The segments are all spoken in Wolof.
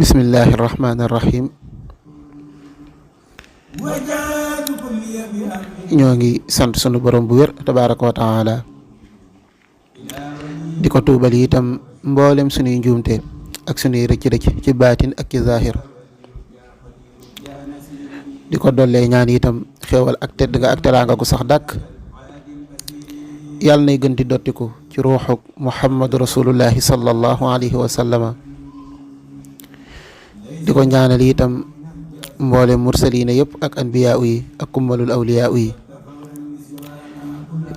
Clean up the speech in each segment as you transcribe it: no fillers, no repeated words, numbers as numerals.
bismillahi irrahmani irrahim. ñoo ngi sant sunu borom bu wér tabaraka wa taala di ko tuubal itam mboolem sunuy njuumte ak sunuy rëcc-rëcc ci baatin ak ci zahir, di ko dollee ñaan itam xéewal ak tedd nga ak teraanga gu sax dàkk yàlla nay gën di dottiku ci ruuxu muhammadu rasulullahi sallallahu alayhi wa sallama. di ko ñaanal itam mboolem mursaliina yëpp ak anbiyaa yi ak kummalul awliyaa yi.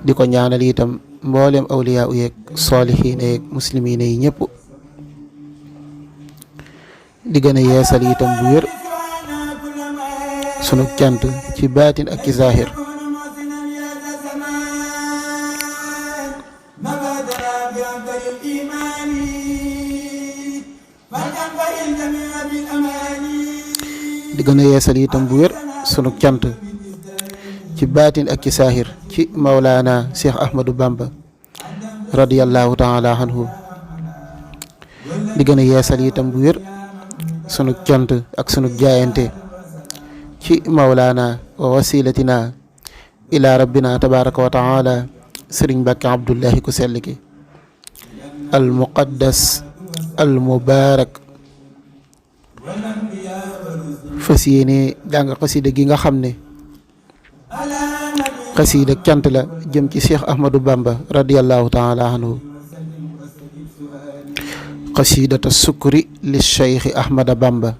di ko ñaanal itam mboolem awliyaa yi ak saalihiina yi ak muslimiina yi ñëpp. di gën a yeesal itam bu wér sunu cant ci baatin ak ci zahir. di gën a yeesal itam bu wér sunu cant ci baatin ak ci saahir ci Mawlaana Cheikh Ahmadou Bamba radiyallahu taala anhu. di gën a yeesal itam bu wér sunu cant ak sunu jaayante ci Mawlaana wa wasilatina ila rabbina tabaraka wa taala Sëriñ Mbàkke Abdullahi ku sell ki al muqaddas al mubaarak. fas yéene jàng xasida gi nga xam ne xasida cant la jëm ci Cheikh Ahmadou Bamba radiyallahu taala anhu. xasidata sukri li Cheikh Ahmada Bamba.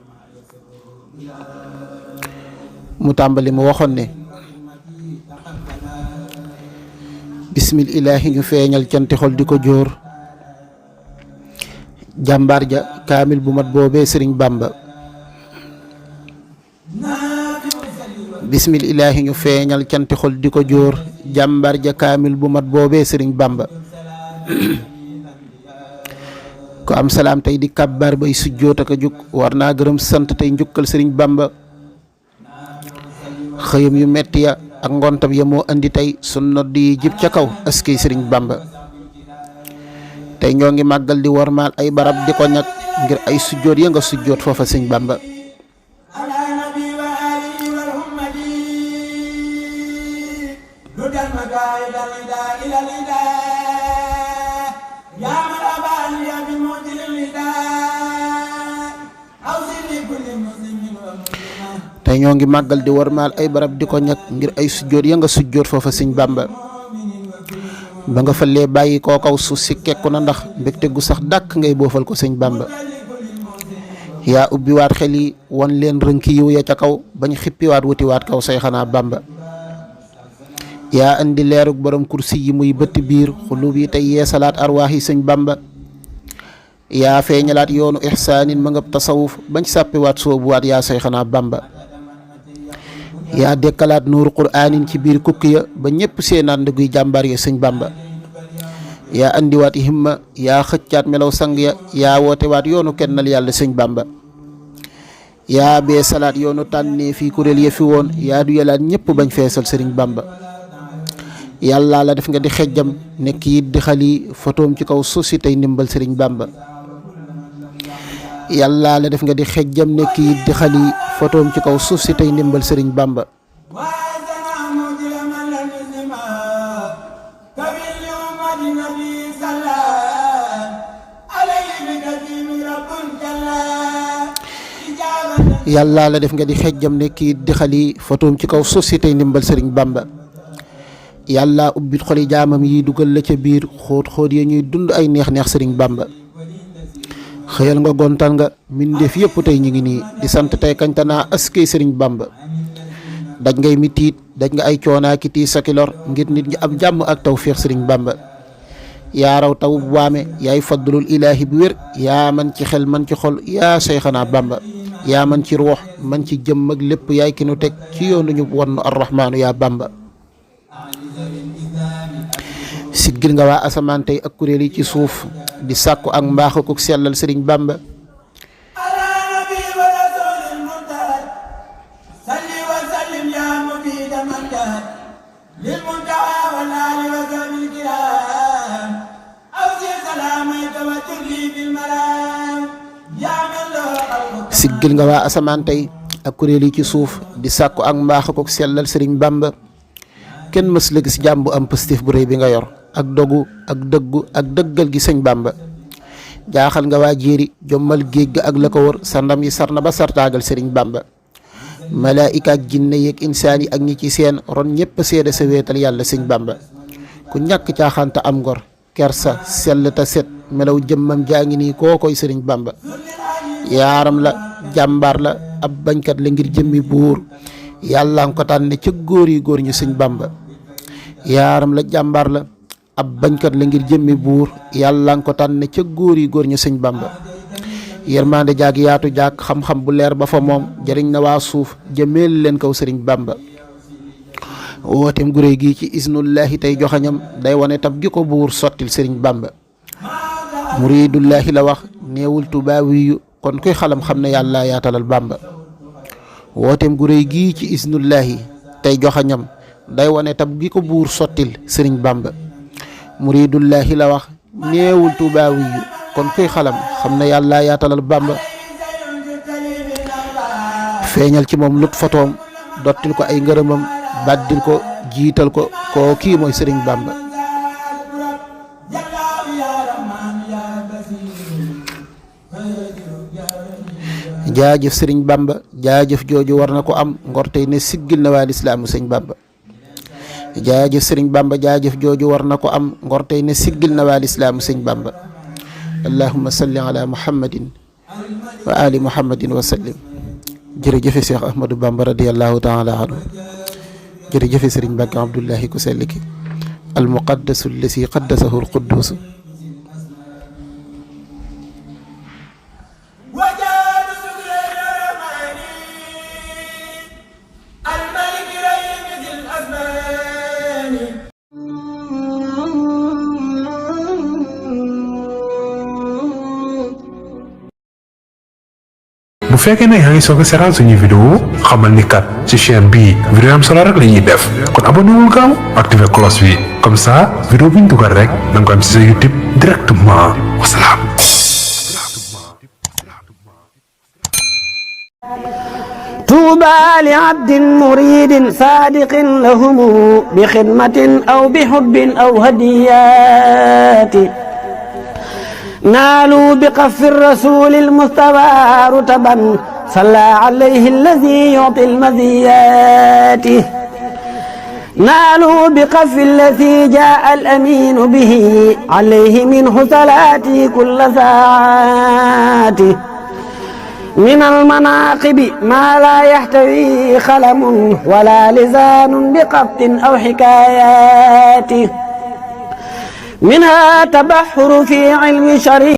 mu tàmbali mu waxoon ne bismil ilaahi ñu feeñal canti xol di ko jóor jàmbaar ja kaamil bu mat boobee Sëriñ Bamba. bismil ilaahi ñu feeñal canti xol di ko jóor jàmbaar ja kaamil bu mat boobee Sëriñ Bamba. ko am salaam tey di kàbbaar bay sujjoot ak a jug war naa gërëm sant tey njukkal Sëriñ Bamba. xëyam yu metti ya ak ngontam ya moo andi tey sun nodd yi jib ca kaw askey Sëriñ Bamba. tey ñoo ngi màggal di wormaal ay barab di ko ñag ngir ay sujjoot ya nga sujjoot foofa Sëriñ Bamba. tey ñoo ngi màggal di wormaal ay barab di ko ñag ngir ay sujjoot ya nga sujjoot foofa Sëriñ Bamba. ba nga falee bàyyi koo kaw suuf si kekku na ndax mbégte gu sax dàkk ngay boofal ko Sëriñ Bamba. yaa ubbiwaat xel yi won leen rënki yiw ya ca kaw bañ xippiwaat wutiwaat kaw say xanaa Bamba. yaa andi leerug borom kursi yi muy bëtt biir xulub yi tey yeesalaat arwaax yi Sëriñ Bamba. yaa feeñalaat yoonu ixsaanin ma ngab tasawuf bañ sàppiwaat soobuwaat yaa say xanaa Bamba. yaa dekkalaat nuuru quraanin ci biir kukki ya ba ñépp seenaat ndëgguy jàmbaar ya Sëriñ Bamba. yaa andiwaat himma yaa xëccaat melaw sang ya yaa wootewaat yoonu kennal yàlla Sëriñ Bamba. yaa bee salaat yoonu tànnee fii kuréel ya fi woon yaa du yalaat ñépp bañ feesal Sëriñ Bamba. yàlla la def nga di xejjam nekk yit di xali fotoom ci kaw suuf si tey ndimbal Sëriñ Bamba. yàlla la def nga di xejjam nekk yit di xali fotoom ci kaw suuf si tey ndimbal Sëriñ Bamba. yàlla la def nga di xejjam nekk yit di xali fotoom ci kaw suuf si tey ndimbal Sëriñ Bamba. yàlla ubbit xoli jaamam yi dugal la ca biir xóot xóot ya ñuy dund ay neex-neex Sëriñ Bamba. xëyal nga gontal nga mbindeef yëpp tey ñu ngi nii di sant tey kañtanaa askey Sëriñ Bamba. daj ngay mitiit daj nga ay coonaa ki tiis ak lor ngir nit ñi am jàmm ak tawféex Sëriñ Bamba. yaa raw taw bu waame yaay faddulul ilaahi bu wér yaa man ci xel man ci xol yaa Seyxanaa Bamba. yaa man ci ruux man ci jëmm ak lépp yaay ki nu teg ci yoonu ñu won arrahmaanu yaa Bamba. siggil nga waa asamaan tey ak kuréel yi ci suuf di sàkku ak mbaax ak sellal Sëriñ Bamba. siggil nga waa asamaan tey ak kuréel yi ci suuf di sàkku ak mbaax ak sellal sëriñ Bamba kenn mës la gis jàmm bu am positif bu rëy bi nga yor ak dogu ak dëggu ak dëggal gi sëñ Bamba jaaxal nga waa jéeri jommal géej ga ak la ko wër sa ndam yi sar na ba sartaagal sëriñ Bamba malaayika ak jinne yeeg insaan yi ak ñi ci seen ron ñëpp seede sa wéetal yàlla sëñ Bamba ku ñàkk caaxaanta am ngor kersa sell ta set melaw jëmmam jaa ngi nii koo koy sëriñ Bamba yaaram la jàmbaar la ab bañkat la ngir jëmmi buur yàlla nga ko tànne ca góor yi góor ñu sëñ Bamba yaaram la jàmbaar la ab bañkat la ngir jëmmi buur yàlla nga ko tànne ca góor yi góor ñu sëñ Bamba yërmande jaag yaatu jaag xam-xam bu leer ba fa moom jëriñ na waa suuf jëmeel leen kaw sëriñ Bamba wooteem gu réy gi ci isnullahi tey joxañam day wane tab gi ko buur sottil sëriñ Bamba muridullahi la wax neewul tubaawiyu kon kuy xalam xam ne yàlla yaatalal Bamba wooteem gu réy gii ci isnullahi tey joxañam day wane tab gi ko buur sottil sëriñ Bamba muridullahi la wax neewul tubaawiyu kon kuy xalam xam ne yàlla yaatalal Bamba feeñal ci moom lut fotoom dottil ko ay ngërëmam baddil ko jiital ko koo kii mooy sëriñ Bamba jaajëf sëriñ Bamba jaajëf jooju war na ko am ngor tey ne siggil na waa lislaamu sëñ Bamba jaajëf sëriñ Bamba jaajëf jooju war na ko am ngor tey ne siggil na waa lislaamu sëñ Bamba allahumma salli ala muhammadin wa ali muhammadin wa sallim jërëjëfe Cheikh Ahmadou Bamba radiyallahu taala anhu jërëjëfe sëriñ Mbàkke Abdullahi ku sell ki al muqaddasu allasi qaddasahu al quddus bu fekkee ne yaa ngi soog a seetaan suñuy vidéo xamal ni kat ci chaîne bii vidéo am solo rek la ñuy def kon abonné wul gaaw activé cloche bi comme ça vidéo bi ñu dugal rek da nga ko am ci sa YouTube directement wasalaam. طوبى لعبد مريد صادق لهم بخدمة أو بحب أو هديات نالوا بقف الرسول المصطفى رتبا صلى عليه الذي يعطي المزيات نالوا بقف الذي جاء الأمين به عليه منه صلاتي كل ساعات من المناقب ما لا يحتوي خلم ولا لسان بقبط أو حكايات منها تبحر في علم شريع